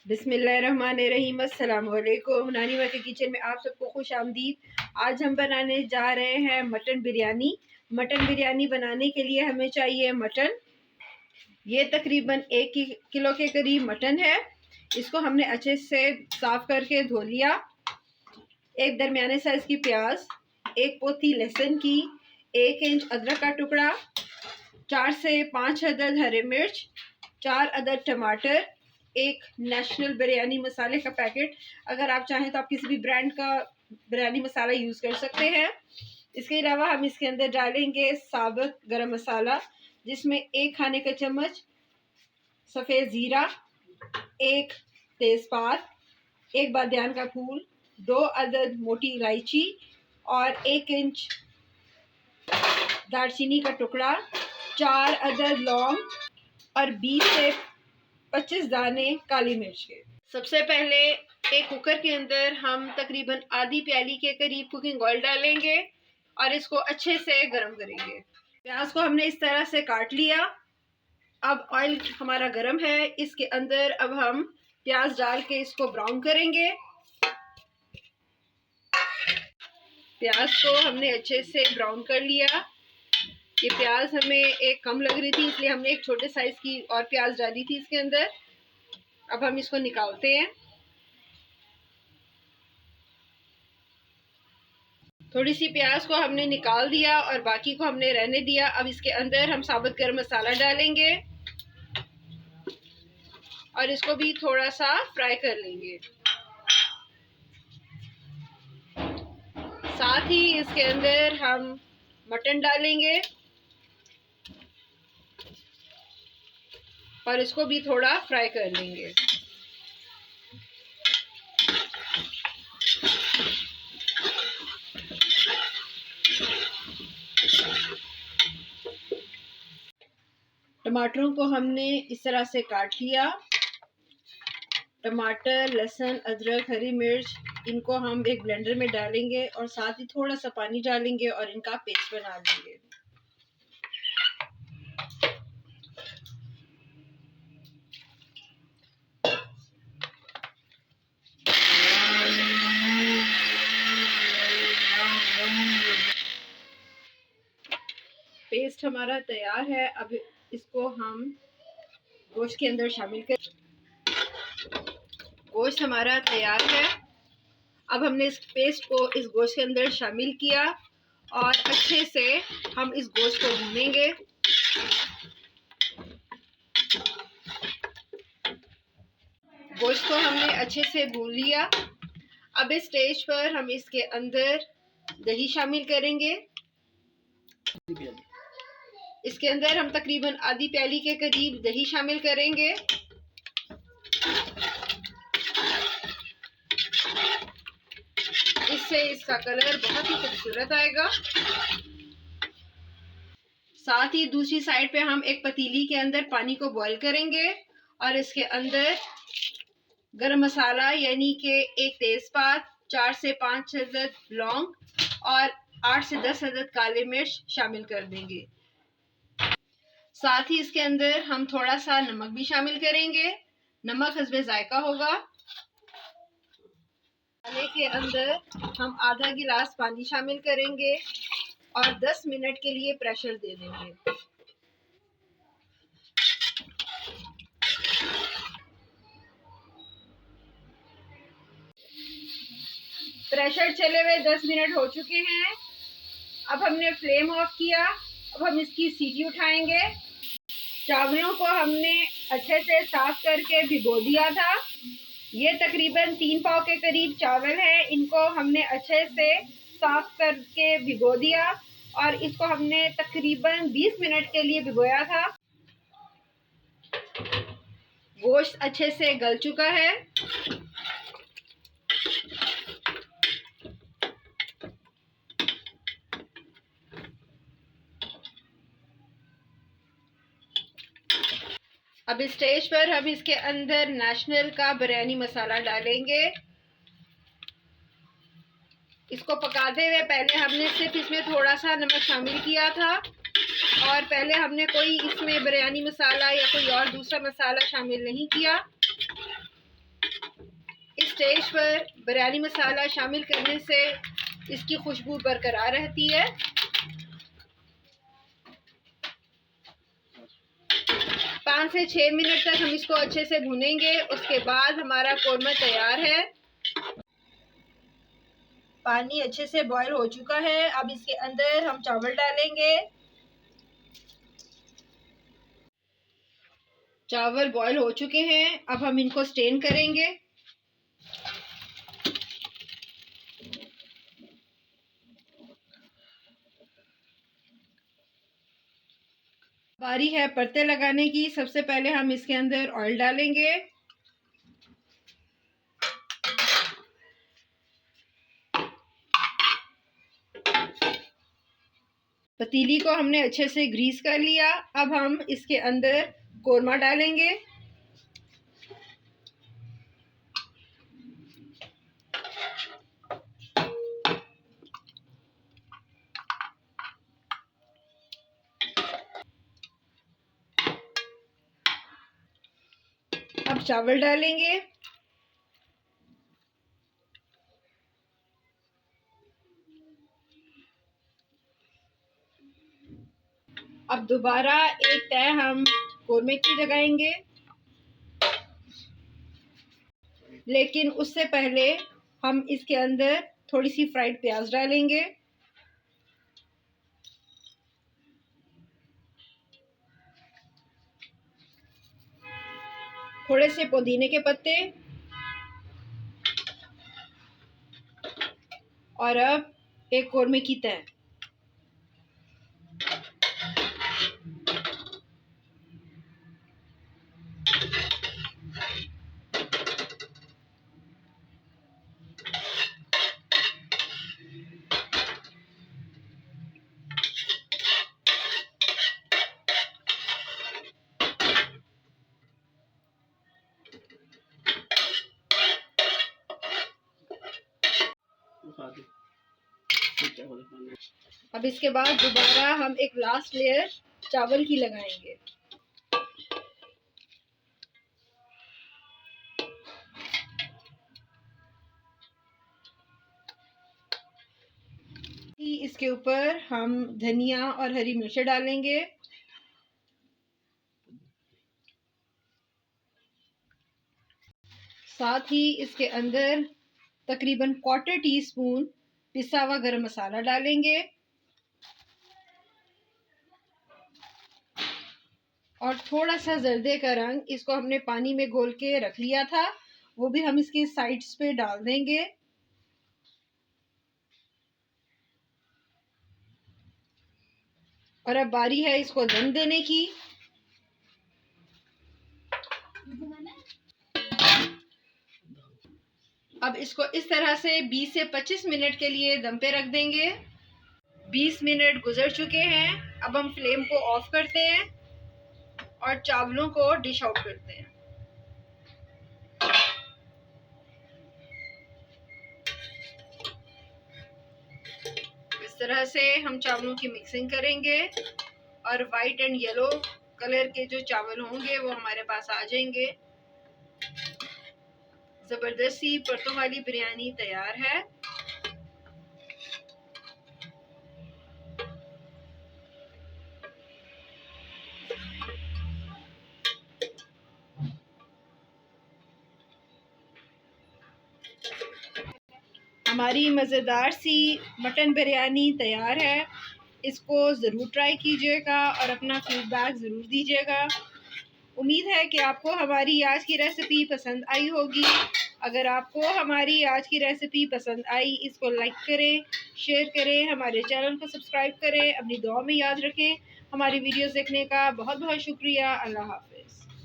बिस्मिल्लाहिर्रहमानिर्रहीम। अस्सलाम वालेकुम। नानी माँ के किचन में आप सबको खुश आमदीद। आज हम बनाने जा रहे हैं मटन बिरयानी। मटन बिरयानी बनाने के लिए हमें चाहिए मटन। ये तकरीबन 1 किलो के करीब मटन है। इसको हमने अच्छे से साफ़ करके धो लिया। एक दरमियाने साइज़ की प्याज, एक पोथी लहसुन की, 1 इंच अदरक का टुकड़ा, 4 से 5 अदद हरे मिर्च, 4 अदद टमाटर, एक नेशनल बिरयानी मसाले का पैकेट। अगर आप चाहें तो आप किसी भी ब्रांड का बिरयानी मसाला यूज़ कर सकते हैं। इसके अलावा हम इसके अंदर डालेंगे साबुत गरम मसाला, जिसमें 1 खाने का चम्मच सफ़ेद ज़ीरा, 1 तेज़पात, 1 बादियान का फूल, 2 अदद मोटी इलायची और 1 इंच दालचीनी का टुकड़ा, 4 अदद लौंग और 20 से 25 दाने काली मिर्च के। सबसे पहले एक कुकर के अंदर हम तकरीबन आधी प्याली के करीब कुकिंग ऑयल डालेंगे और इसको अच्छे से गर्म करेंगे। प्याज को हमने इस तरह से काट लिया। अब ऑयल हमारा गर्म है, इसके अंदर अब हम प्याज डाल के इसको ब्राउन करेंगे। प्याज को हमने अच्छे से ब्राउन कर लिया। ये प्याज हमें एक कम लग रही थी, इसलिए हमने एक छोटे साइज की और प्याज डाली थी इसके अंदर। अब हम इसको निकालते हैं। थोड़ी सी प्याज को हमने निकाल दिया और बाकी को हमने रहने दिया। अब इसके अंदर हम साबुत गरम मसाला डालेंगे और इसको भी थोड़ा सा फ्राई कर लेंगे। साथ ही इसके अंदर हम मटन डालेंगे और इसको भी थोड़ा फ्राई कर लेंगे। टमाटरों को हमने इस तरह से काट लिया। टमाटर, लहसुन, अदरक, हरी मिर्च, इनको हम एक ब्लेंडर में डालेंगे और साथ ही थोड़ा सा पानी डालेंगे और इनका पेस्ट बना लेंगे। पेस्ट हमारा तैयार है। अब इसको हम गोश्त के अंदर शामिल कर। गोश्त हमारा तैयार है। अब हमने इस पेस्ट को इस गोश्त के अंदर शामिल किया और अच्छे से हम इस गोश्त को भूनेंगे। गोश्त को हमने अच्छे से भून लिया। अब इस स्टेज पर हम इसके अंदर दही शामिल करेंगे। इसके अंदर हम तकरीबन आधी प्याली के करीब दही शामिल करेंगे। इससे इसका कलर बहुत ही खूबसूरत आएगा। साथ ही दूसरी साइड पे हम एक पतीली के अंदर पानी को बॉईल करेंगे और इसके अंदर गरम मसाला यानी कि 1 तेज़पात, 4 से 5 अदद लौंग और 8 से 10 अदद काले मिर्च शामिल कर देंगे। साथ ही इसके अंदर हम थोड़ा सा नमक भी शामिल करेंगे। नमक हस्बे जायका होगा। मसाले के अंदर हम आधा गिलास पानी शामिल करेंगे और 10 मिनट के लिए प्रेशर दे देंगे। प्रेशर चले हुए 10 मिनट हो चुके हैं। अब हमने फ्लेम ऑफ किया। अब हम इसकी सीटी उठाएंगे। चावलों को हमने अच्छे से साफ करके भिगो दिया था। ये तकरीबन 3 पाव के करीब चावल है। इनको हमने अच्छे से साफ करके भिगो दिया और इसको हमने तकरीबन 20 मिनट के लिए भिगोया था। गोश्त अच्छे से गल चुका है। अब इस स्टेज पर हम इसके अंदर नेशनल का बिरयानी मसाला डालेंगे। इसको पकाते हुए पहले हमने सिर्फ इसमें थोड़ा सा नमक शामिल किया था और पहले हमने कोई इसमें बिरयानी मसाला या कोई और दूसरा मसाला शामिल नहीं किया। स्टेज पर बिरयानी मसाला शामिल करने से इसकी खुशबू बरकरार रहती है। 5 से 6 मिनट तक हम इसको अच्छे से भूनेंगे। उसके बाद हमारा कोरमा तैयार है। पानी अच्छे से बॉईल हो चुका है। अब इसके अंदर हम चावल डालेंगे। चावल बॉईल हो चुके हैं। अब हम इनको स्टेन करेंगे। बारी है परते लगाने की। सबसे पहले हम इसके अंदर ऑयल डालेंगे। पतीली को हमने अच्छे से ग्रीस कर लिया। अब हम इसके अंदर कोरमा डालेंगे। अब चावल डालेंगे। अब दोबारा एक तय हम कोरमे की लगाएंगे, लेकिन उससे पहले हम इसके अंदर थोड़ी सी फ्राइड प्याज डालेंगे। थोड़े से पुदीने के पत्ते और अब एक कोरमे की तय। अब इसके बाद दोबारा हम एक लास्ट लेयर चावल की लगाएंगे। इसके ऊपर हम धनिया और हरी मिर्च डालेंगे। साथ ही इसके अंदर तकरीबन 1/4 टीस्पून पिसा हुआ गरम मसाला डालेंगे और थोड़ा सा जर्दे का रंग, इसको हमने पानी में घोल के रख लिया था, वो भी हम इसके साइड्स पे डाल देंगे। और अब बारी है इसको दम देने की। अब इसको इस तरह से 20 से 25 मिनट के लिए दम पे रख देंगे। 20 मिनट गुजर चुके हैं। अब हम फ्लेम को ऑफ करते हैं और चावलों को डिश आउट करते हैं। इस तरह से हम चावलों की मिक्सिंग करेंगे और वाइट एंड येलो कलर के जो चावल होंगे वो हमारे पास आ जाएंगे। जबरदस्त सी परतों वाली बिरयानी तैयार है। हमारी मज़ेदार सी मटन बिरयानी तैयार है। इसको ज़रूर ट्राई कीजिएगा और अपना फीडबैक ज़रूर दीजिएगा। उम्मीद है कि आपको हमारी आज की रेसिपी पसंद आई होगी। अगर आपको हमारी आज की रेसिपी पसंद आई, इसको लाइक करें, शेयर करें, हमारे चैनल को सब्सक्राइब करें, अपनी दुआ में याद रखें। हमारी वीडियोस देखने का बहुत बहुत शुक्रिया। अल्लाह हाफ़िज़।